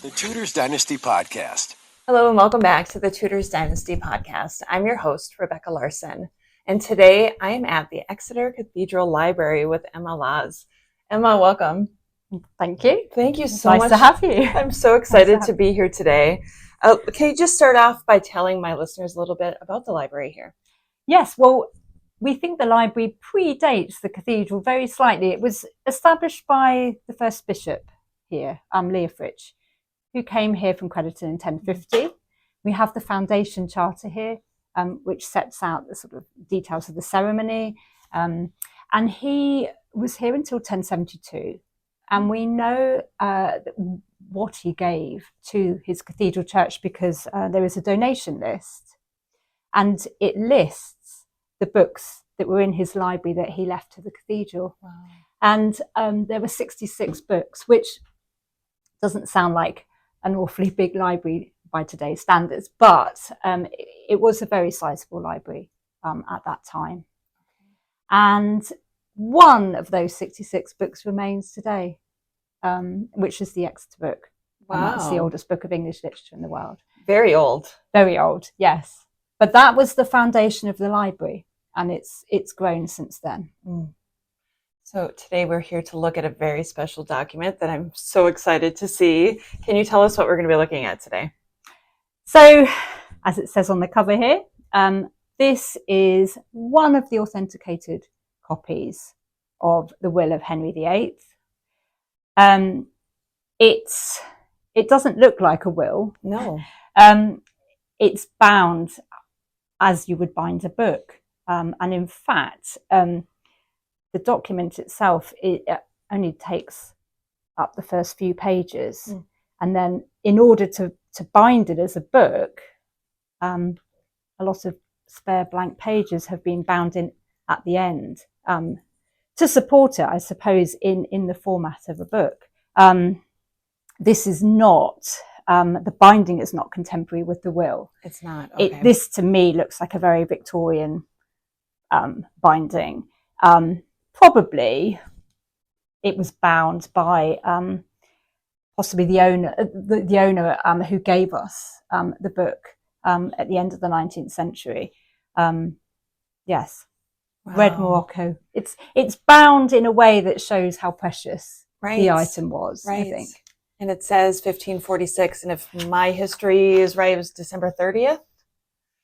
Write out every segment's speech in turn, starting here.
The Tudors Dynasty Podcast. Hello and welcome back to the Tudors Dynasty Podcast. I'm your host, Rebecca Larson, and today I am at the Exeter Cathedral Library with Emma Laz. Emma, welcome. Thank you. Thank you so much. much. Nice to have you. I'm so excited to be here today. Can you just start off by telling my listeners a little bit about the library here? Yes, well, we think the library predates the cathedral very slightly. It was established by the first bishop here, Leofric, who came here from Crediton in 1050. We have the foundation charter here, which sets out the sort of details of the ceremony. And he was here until 1072. And we know what he gave to his cathedral church because there is a donation list. And it lists the books that were in his library that he left to the cathedral. Wow. And there were 66 books, which doesn't sound like an awfully big library by today's standards, but it was a very sizable library at that time. And one of those 66 books remains today, which is the Exeter book. Wow. And that's the oldest book of English literature in the world. Very old. Very old, yes. But that was the foundation of the library, and it's grown since then. Mm. So today we're here to look at a very special document that I'm so excited to see. Can you tell us what we're going to be looking at today? So, as it says on the cover here, this is one of the authenticated copies of the will of Henry VIII. It doesn't look like a will. No. It's bound as you would bind a book. And in fact, the document itself, it only takes up the first few pages. Mm. And then in order to bind it as a book, a lot of spare blank pages have been bound in at the end to support it, I suppose, in the format of a book. This is not, the binding is not contemporary with the will. It's not. Okay. This to me looks like a very Victorian binding. Probably it was bound by possibly the owner who gave us the book at the end of the 19th century. Yes. Wow. Red Morocco. It's bound in a way that shows how precious the item was, I think. And it says 1546, and if my history is right, it was December 30th.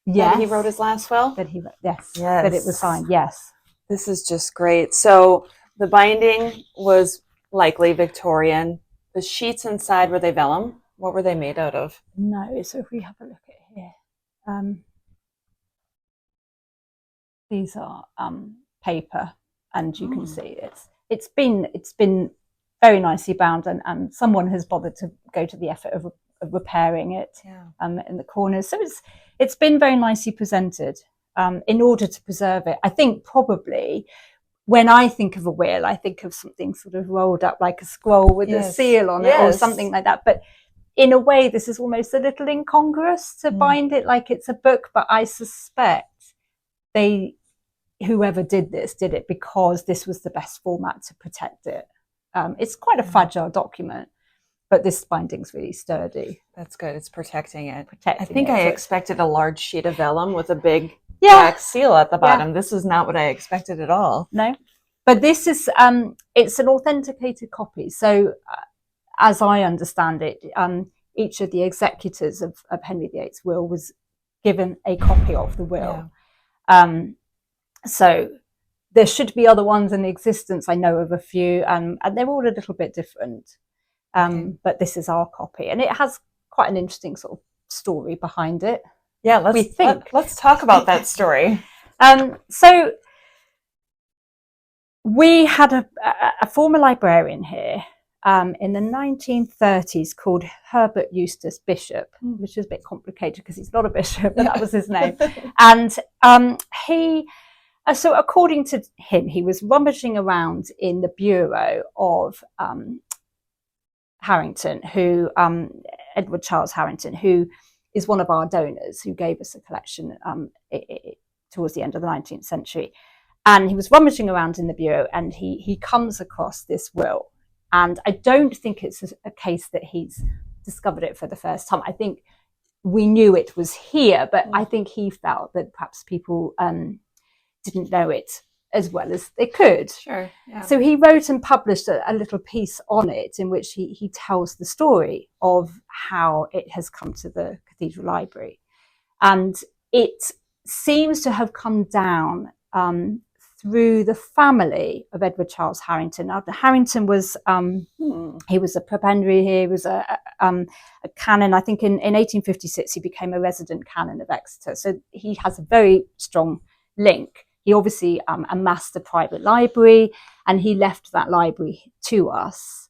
Yes. That he wrote his last will. Yes. That it was signed. Yes. This is just great. So the binding was likely Victorian. The sheets inside, were they vellum? What were they made out of? No. So if we have a look at here, these are paper, and you can see it's been very nicely bound, and someone has bothered to go to the effort of repairing it in the corners. So it's been very nicely presented. In order to preserve it. I think probably when I think of a will, I think of something sort of rolled up like a scroll with a seal on it or something like that. But in a way, this is almost a little incongruous to bind it like it's a book. But I suspect whoever did it because this was the best format to protect it. It's quite a fragile document, but this binding's really sturdy. That's good. It's protecting it. I think I expected a large sheet of vellum with a big black seal at the bottom. Yeah. This is not what I expected at all. No, but this is it's an authenticated copy. So as I understand it, each of the executors of Henry VIII's will was given a copy of the will. Yeah. So there should be other ones in existence. I know of a few, and they're all a little bit different. But this is our copy, and it has quite an interesting sort of story behind it. Yeah, let's talk about that story. So we had a former librarian here in the 1930s called Herbert Eustace Bishop, which is a bit complicated because he's not a bishop, but that was his name. And so according to him, he was rummaging around in the bureau of Harrington, Edward Charles Harrington, who is one of our donors who gave us a collection towards the end of the 19th century. And he was rummaging around in the bureau, and he comes across this will. And I don't think it's a case that he's discovered it for the first time. I think we knew it was here, but I think he felt that perhaps people didn't know it as well as they could. Sure. Yeah. So he wrote and published a little piece on it in which he tells the story of how it has come to the cathedral library. And it seems to have come down through the family of Edward Charles Harrington. Now, Harrington was he was a prebendary here. He was a canon. I think in 1856 he became a resident canon of Exeter. So he has a very strong link. He obviously amassed a private library, and he left that library to us.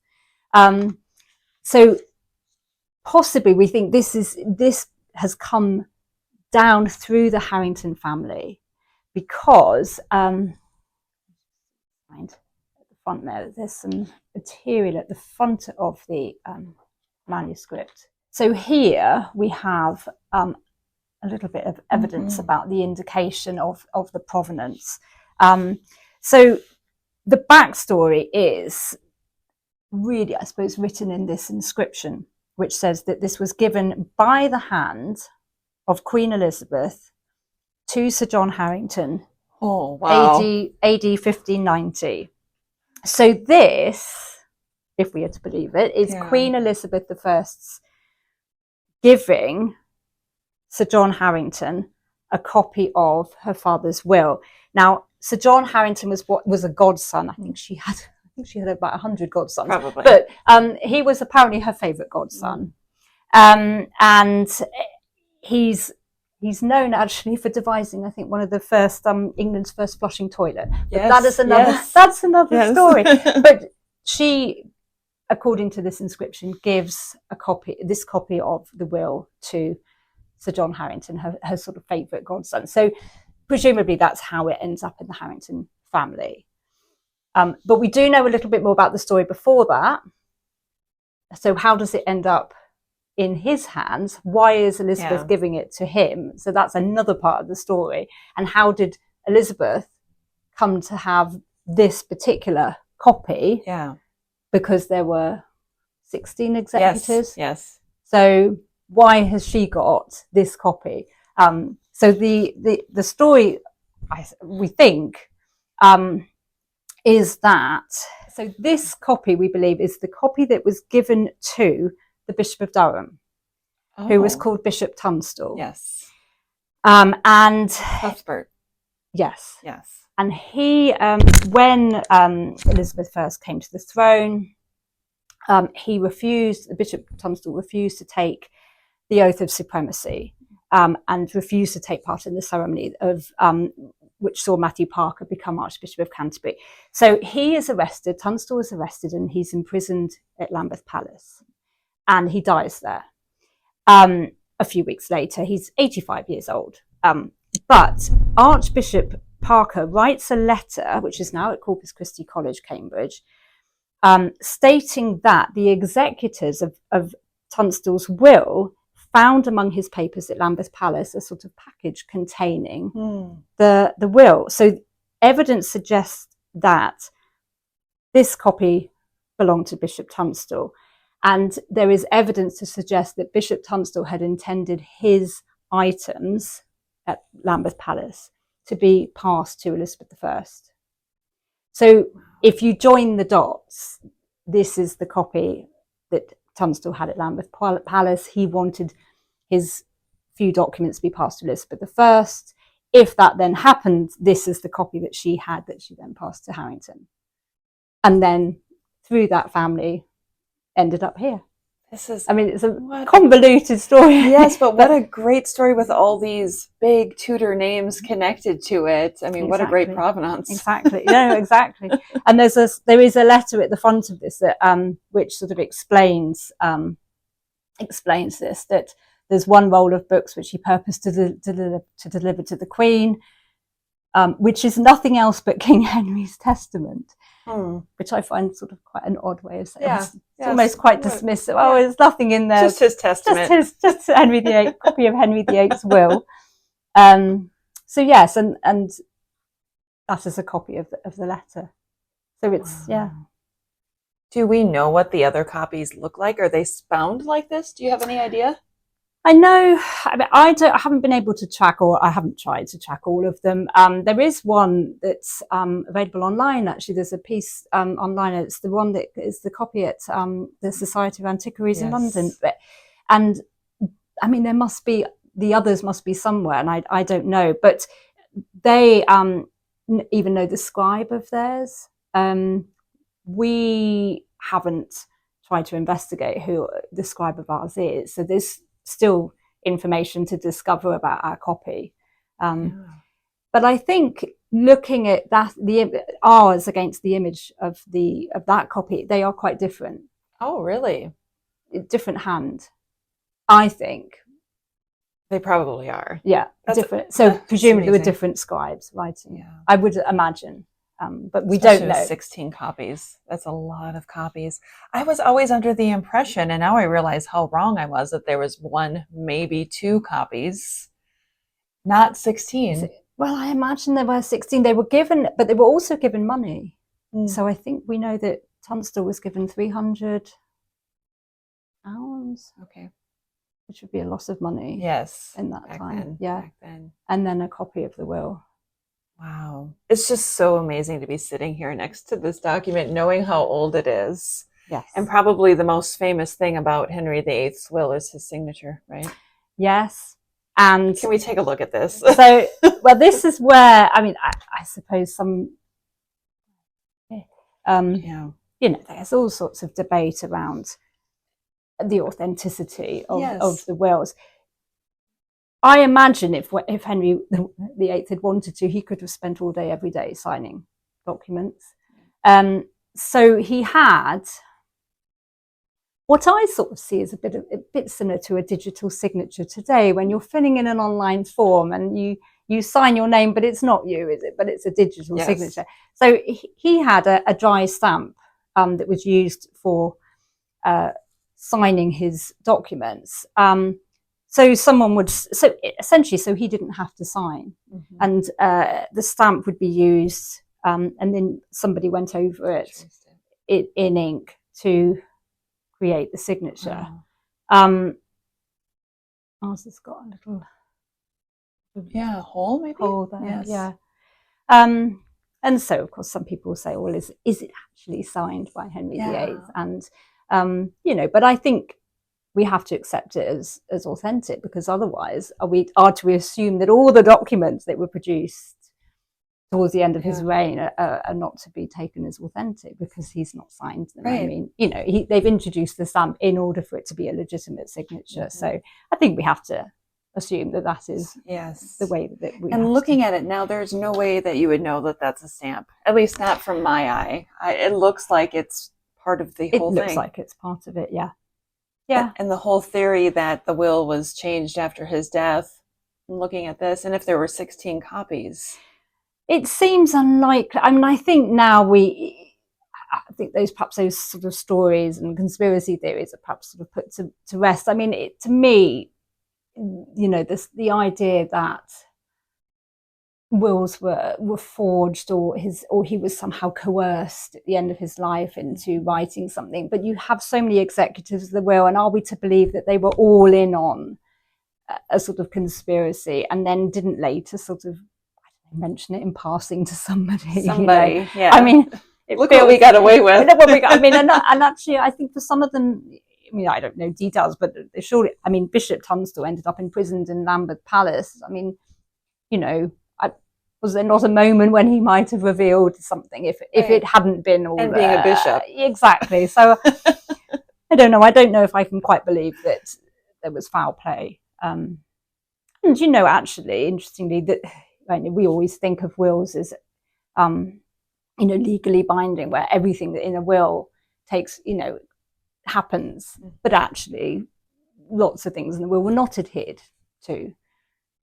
So possibly we think this has come down through the Harrington family, because at the front there's some material at the front of the manuscript. So here we have a little bit of evidence about the indication of the provenance. So the backstory is really, I suppose, written in this inscription, which says that this was given by the hand of Queen Elizabeth to Sir John Harrington. Oh, wow. AD 1590. So this, if we are to believe it, is Queen Elizabeth I's giving Sir John Harrington a copy of her father's will. Now, Sir John Harrington was a godson. I think she had about 100 godsons. Probably. But he was apparently her favourite godson. And he's known actually for devising, I think, one of the first England's first flushing toilet. But that's another story. But she, according to this inscription, gives this copy of the will to Sir John Harrington, her sort of favourite godson. So presumably that's how it ends up in the Harrington family. But we do know a little bit more about the story before that. So how does it end up in his hands? Why is Elizabeth giving it to him? So that's another part of the story. And how did Elizabeth come to have this particular copy? Yeah. Because there were 16 executors. Yes. So why has she got this copy? So the story, we think, is that, so this copy, we believe, is the copy that was given to the Bishop of Durham, who was called Bishop Tunstall. Yes. And Cuthbert. Yes. Yes. And he, when Elizabeth first came to the throne, Bishop Tunstall refused to take the oath of supremacy, and refused to take part in the ceremony of which saw Matthew Parker become Archbishop of Canterbury. So he is arrested, Tunstall is arrested, and he's imprisoned at Lambeth Palace, and he dies there. A few weeks later, he's 85 years old. But Archbishop Parker writes a letter, which is now at Corpus Christi College, Cambridge, stating that the executors of Tunstall's will found among his papers at Lambeth Palace a sort of package containing the will. So evidence suggests that this copy belonged to Bishop Tunstall. And there is evidence to suggest that Bishop Tunstall had intended his items at Lambeth Palace to be passed to Elizabeth I. So if you join the dots, this is the copy that Tunstall had at Lambeth Palace. He wanted his few documents to be passed to Elizabeth I. If that then happened, this is the copy that she had that she then passed to Harrington. And then through that family ended up here. It's a convoluted story. Yes, but what a great story with all these big Tudor names connected to it. I mean, What a great provenance. Exactly. No, exactly. And there is a letter at the front of this that which sort of explains this, that there's one roll of books which he purposed to deliver to the Queen, which is nothing else but King Henry's testament. Which I find sort of quite an odd way of saying it. It's almost quite dismissive. Oh, there's nothing in there. Just his testament. Just Henry VIII, copy of Henry VIII's will. So yes, and that is a copy of the letter. So it's Do we know what the other copies look like? Are they bound like this? Do you have any idea? I know. I mean, I haven't been able to track, or I haven't tried to track all of them. There is one that's available online. Actually, there's a piece online. It's the one that is the copy at the Society of Antiquaries in London. And I mean, there must be, the others must be somewhere, and I don't know. But they even know the scribe of theirs. We haven't tried to investigate who the scribe of ours is. So there's still information to discover about our copy. But I think looking at that, ours against the image of that copy, they are quite different. Oh, really? Different hand, I think. They probably are. Yeah, different. So presumably there were different scribes writing. Yeah, I would imagine. But we especially don't know. 16 copies. That's a lot of copies. I was always under the impression, and now I realize how wrong I was, that there was one, maybe 2 copies, not 16. Well, I imagine there were 16. They were given, but they were also given money. So I think we know that Tunstall was given £300, okay, which would be a lot of money. Yes, in that time. Then, yeah, back then. And then a copy of the will. Wow. It's just so amazing to be sitting here next to this document, knowing how old it is. Yes. And probably the most famous thing about Henry VIII's will is his signature, right? Yes. And can we take a look at this? So, well, this is where, I mean, I suppose some, there's all sorts of debate around the authenticity of the wills. I imagine if Henry VIII had wanted to, he could have spent all day, every day signing documents. So he had what I sort of see as a bit similar to a digital signature today, when you're filling in an online form and you sign your name, but it's not you, is it? But it's a digital signature. So he had a dry stamp that was used for signing his documents. So someone would, so he didn't have to sign, and the stamp would be used, and then somebody went over it in ink to create the signature. Wow. Ours has got a little hole, maybe hole there. Yes. Yeah. And so, of course, some people say, well, is it actually signed by Henry VIII? And but I think we have to accept it as authentic, because otherwise are we to assume that all the documents that were produced towards the end of his reign are not to be taken as authentic because he's not signed them. Right. I mean, they've introduced the stamp in order for it to be a legitimate signature. So I think we have to assume that is the way that we. And looking at it now, there's no way that you would know that that's a stamp. At least not from my eye. It looks like it's part of the whole thing. It looks like it's part of it. Yeah. Yeah. And the whole theory that the will was changed after his death, looking at this, and if there were 16 copies. It seems unlikely. I mean, I think now I think those sort of stories and conspiracy theories are perhaps sort of put to rest. I mean, to me, the idea that wills were forged or he was somehow coerced at the end of his life into writing something. But you have so many executors of the will, and are we to believe that they were all in on a sort of conspiracy and then didn't later sort of mention it in passing to somebody? Yeah. I mean, look what we got away with. And actually, I think for some of them, I mean, I don't know details, but surely, I mean, Bishop Tunstall ended up imprisoned in Lambeth Palace. I mean, was there not a moment when he might have revealed something if it hadn't been all and being a bishop? Exactly. So I don't know. I don't know if I can quite believe that there was foul play. And actually, interestingly, that we always think of wills as legally binding, where everything that in a will takes happens, but actually lots of things in the will were not adhered to.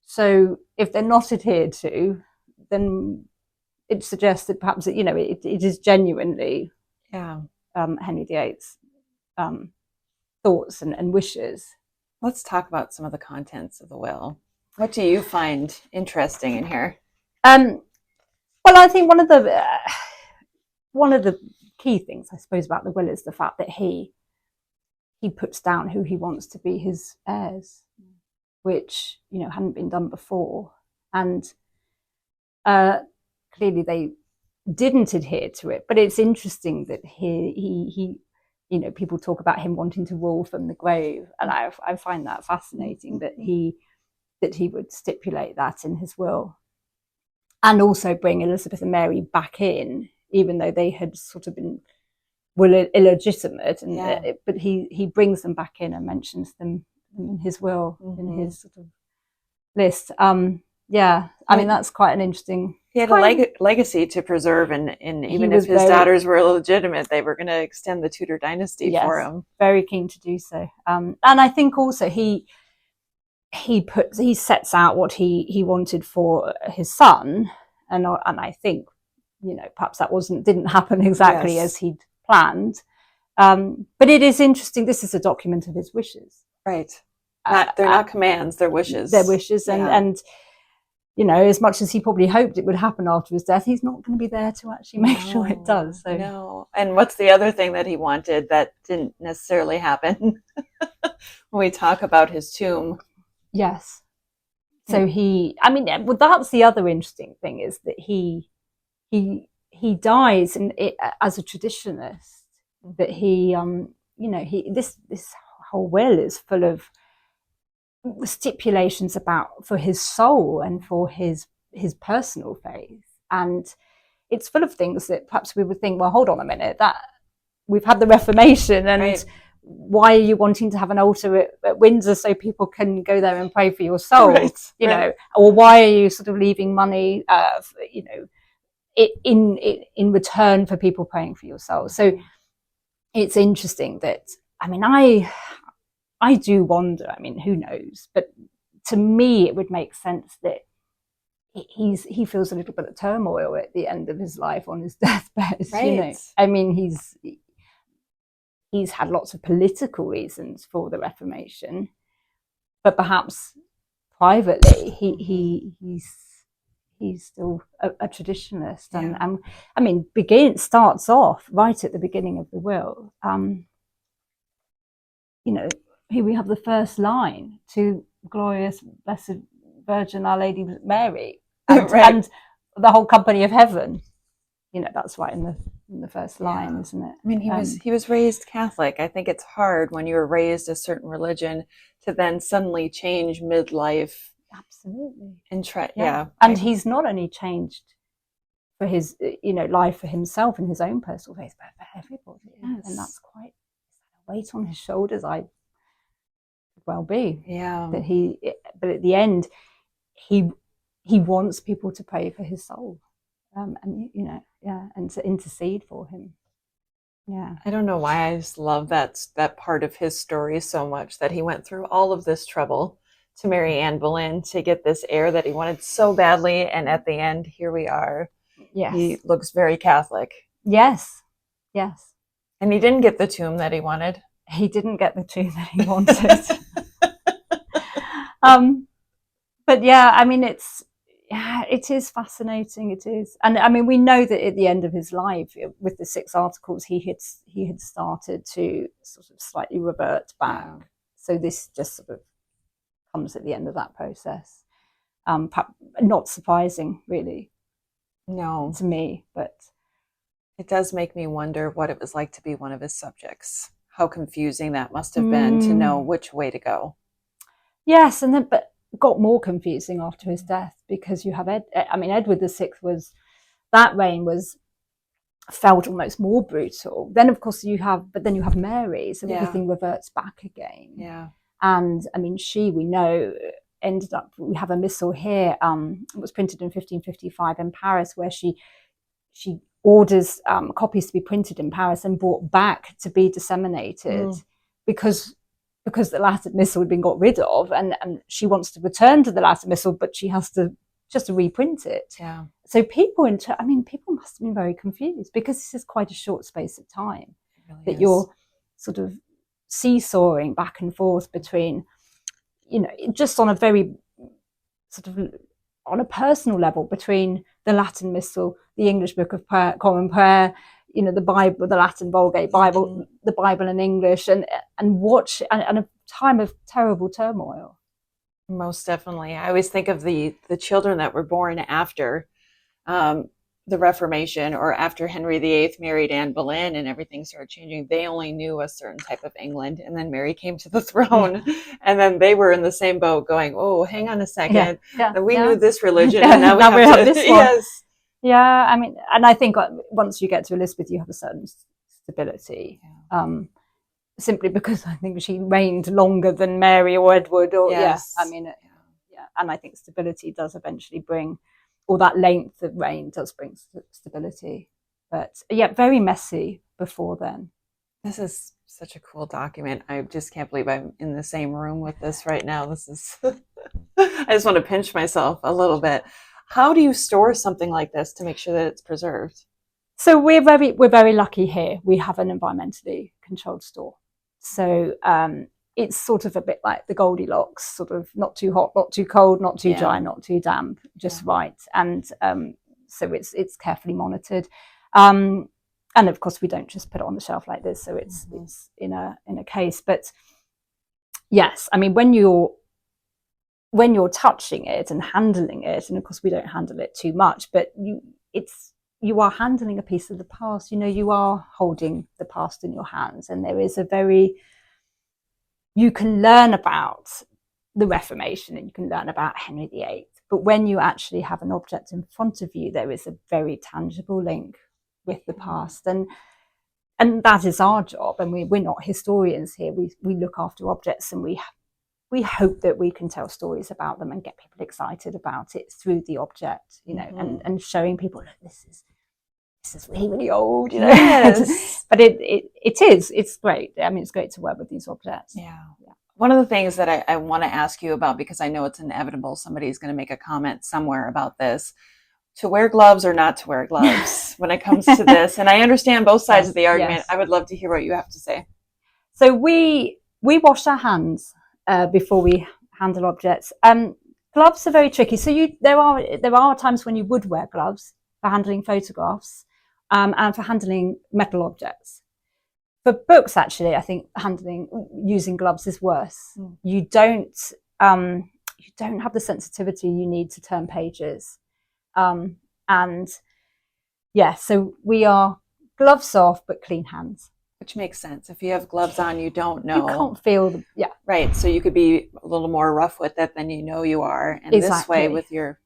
So if they're not adhered to, then it suggests that perhaps it is genuinely Henry VIII's thoughts and wishes. Let's talk about some of the contents of the will. What do you find interesting in here? Well, I think one of the key things, I suppose, about the will is the fact that he puts down who he wants to be his heirs, which, you know, hadn't been done before. And clearly they didn't adhere to it. But it's interesting that he you know, people talk about him wanting to rule from the grave, and I find that fascinating that he would stipulate that in his will, and also bring Elizabeth and Mary back in, even though they had sort of been illegitimate, and but he brings them back in and mentions them in his will, in his sort of list. I mean, that's quite an interesting. He had a legacy to preserve, and even if his daughters were illegitimate, they were going to extend the Tudor dynasty for him. Very keen to do so. And I think also he sets out what he wanted for his son, and I think, you know, perhaps that didn't happen exactly as he'd planned. But it is interesting. This is a document of his wishes, right? They're not commands; they're wishes. They're wishes, and you know, as much as he probably hoped it would happen after his death, he's not going to be there to actually make sure it does. So. No. And what's the other thing that he wanted that didn't necessarily happen? When we talk about his tomb. Yes. So that's the other interesting thing, is that he dies as a traditionalist, that he, you know, this whole will is full of stipulations for his soul and for his personal faith, and it's full of things that perhaps we would think, well, hold on a minute, that we've had the Reformation, and why are you wanting to have an altar at Windsor so people can go there and pray for your soul, you know, or why are you sort of leaving money you know, in return for people praying for your soul? So it's interesting that, I mean, I do wonder, I mean, who knows? But to me, it would make sense that he feels a little bit of turmoil at the end of his life on his deathbed. Right. You know, I mean, he's had lots of political reasons for the Reformation, but perhaps privately, he's still a traditionalist, and I mean, starts off right at the beginning of the will. You know, here we have the first line, to glorious blessed Virgin Our Lady Mary, and the whole company of heaven. You know, that's right in the first line, isn't it? I mean, he was raised Catholic. I think it's hard when you're raised a certain religion to then suddenly change midlife. Absolutely. And he's not only changed for his, you know, life for himself and his own personal faith, but for everybody. Yes. And that's quite a weight on his shoulders. Well be that but at the end he wants people to pray for his soul, and you know, and to intercede for him. I don't know why I just love that part of his story so much, that he went through all of this trouble to marry Anne Boleyn to get this heir that he wanted so badly, and at the end, here we are. He looks very Catholic. Yes And he didn't get the tomb that he wanted. He didn't get the tomb that he wanted. But I mean, it is fascinating. It is, and I mean, we know that at the end of his life, with the 6 articles, he had started to sort of slightly revert back. So this just sort of comes at the end of that process. Not surprising, really. No, to me, but it does make me wonder what it was like to be one of his subjects. How confusing that must have been to know which way to go. Yes, and then but got more confusing after his death, because you have Edward VI that reign felt almost more brutal. Then of course you have Mary, so everything reverts back again. Yeah, and I mean, we know ended up. We have a missal here. It was printed in 1555 in Paris, where she orders copies to be printed in Paris and brought back to be disseminated, because the Latin Missal had been got rid of, and she wants to return to the Latin Missal, but she has to just reprint it. Yeah. So people must have been very confused, because this is quite a short space of time that you're sort of seesawing back and forth between, you know, just on a very sort of on a personal level, between the Latin Missal, the English Book of Common Prayer, the Bible, the Latin Vulgate Bible, the Bible in English, and watch and a time of terrible turmoil. Most definitely. I always think of the children that were born after the Reformation, or after Henry VIII married Anne Boleyn and everything started changing. They only knew a certain type of England, and then Mary came to the throne, and then they were in the same boat going, oh, hang on a second. We knew this religion, and now we have this one. Yes. Yeah, I mean, and I think once you get to Elizabeth, you have a certain stability. Simply because I think she reigned longer than Mary or Edward, or and I think stability does eventually bring, or that length of reign does bring stability. But yeah, very messy before then. This is such a cool document. I just can't believe I'm in the same room with this right now. This is, I just want to pinch myself a little bit. How do you store something like this to make sure that it's preserved? So we're very lucky here. We have an environmentally controlled store. So it's sort of a bit like the Goldilocks, sort of not too hot, not too cold, not too dry, not too damp, just right. And so it's carefully monitored. And of course, we don't just put it on the shelf like this. So it's in a case. But yes, I mean, when you're touching it and handling it, and of course we don't handle it too much, but you are handling a piece of the past. You are holding the past in your hands, and there is you can learn about the Reformation and you can learn about Henry VIII, but when you actually have an object in front of you, there is a very tangible link with the past, and that is our job. And we're not historians here. We look after objects, and we hope that we can tell stories about them and get people excited about it through the object, and showing people, look, this is really, really old, Yes. But it's great. I mean, it's great to work with these objects. Yeah. One of the things that I want to ask you about, because I know it's inevitable, somebody's going to make a comment somewhere about this, to wear gloves or not to wear gloves when it comes to this. And I understand both sides of the argument. Yes. I would love to hear what you have to say. So we wash our hands before we handle objects. Gloves are very tricky. So there are times when you would wear gloves for handling photographs, and for handling metal objects. For books, actually, I think using gloves is worse. You don't have the sensitivity you need to turn pages, so we are gloves off but clean hands. Which makes sense. If you have gloves on, you don't know. You can't feel right. So you could be a little more rough with it than you are, and this way with your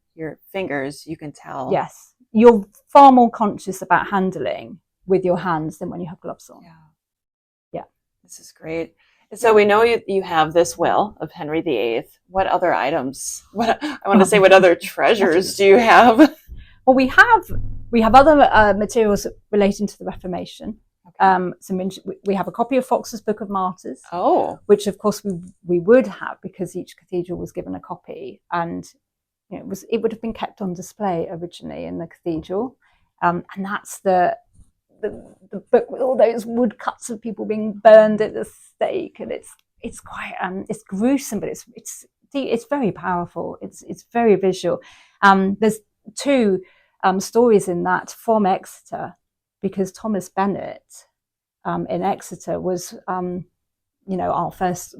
fingers, you can tell. Yes. You're far more conscious about handling with your hands than when you have gloves on. Yeah. This is great. So we know you have this will of Henry VIII. What other items? What other treasures do you have? Well, we have other materials relating to the Reformation. Okay. So we have a copy of Fox's Book of Martyrs. Oh. Which of course we would have, because each cathedral was given a copy, and it would have been kept on display originally in the cathedral, and that's the book with all those woodcuts of people being burned at the stake, and it's quite it's gruesome, but it's very powerful. It's very visual. There's two stories in that from Exeter, because Thomas Bennett in Exeter was our first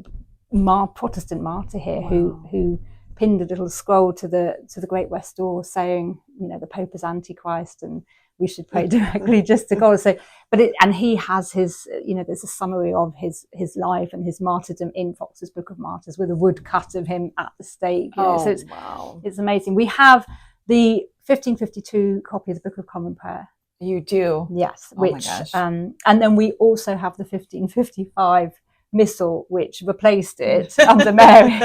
Protestant martyr here. Wow. who pinned a little scroll to the Great West Door saying, the Pope is Antichrist and we should pray directly just to God. So, and he has his, there's a summary of his life and his martyrdom in Fox's Book of Martyrs with a woodcut of him at the stake. So it's amazing. We have the 1552 copy of the Book of Common Prayer. You do? Yes. My gosh. And then we also have the 1555 Missal, which replaced it under Mary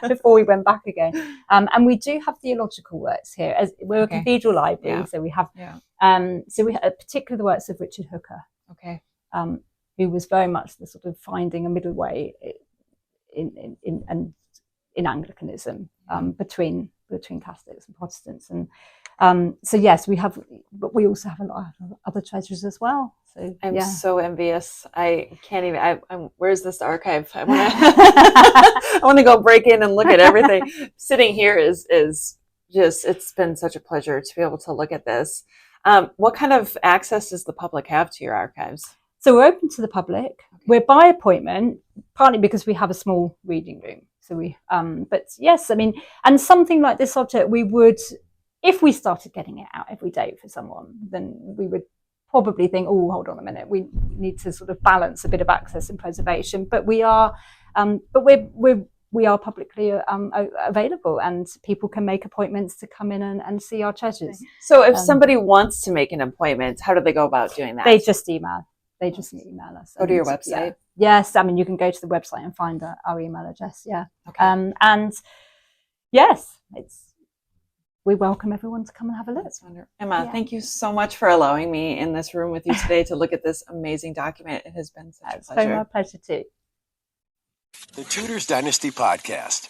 before we went back again. And we do have theological works here. As we're a cathedral library, so we have particularly the works of Richard Hooker, who was very much the sort of finding a middle way in Anglicanism between Catholics and Protestants. And so yes, we have, but we also have a lot of other treasures as well. So I'm so envious. I can't even. Where's this archive? I want to go break in and look at everything. Sitting here is just. It's been such a pleasure to be able to look at this. What kind of access does the public have to your archives? So we're open to the public. Okay. We're by appointment, partly because we have a small reading room. So but yes, I mean, and something like this object, we would, if we started getting it out every day for someone, then we would probably think, oh, hold on a minute, we need to sort of balance a bit of access and preservation. But we are publicly available, and people can make appointments to come in and see our treasures. So if somebody wants to make an appointment, how do they go about doing that? They just email. They just email us. Go to your website? Yeah. Yes, I mean, you can go to the website and find our email address, yeah. Okay. And yes, we welcome everyone to come and have a look. That's wonderful. Emma, thank you so much for allowing me in this room with you today to look at this amazing document. It has been such a pleasure. It's been my pleasure too. The Tudors Dynasty Podcast.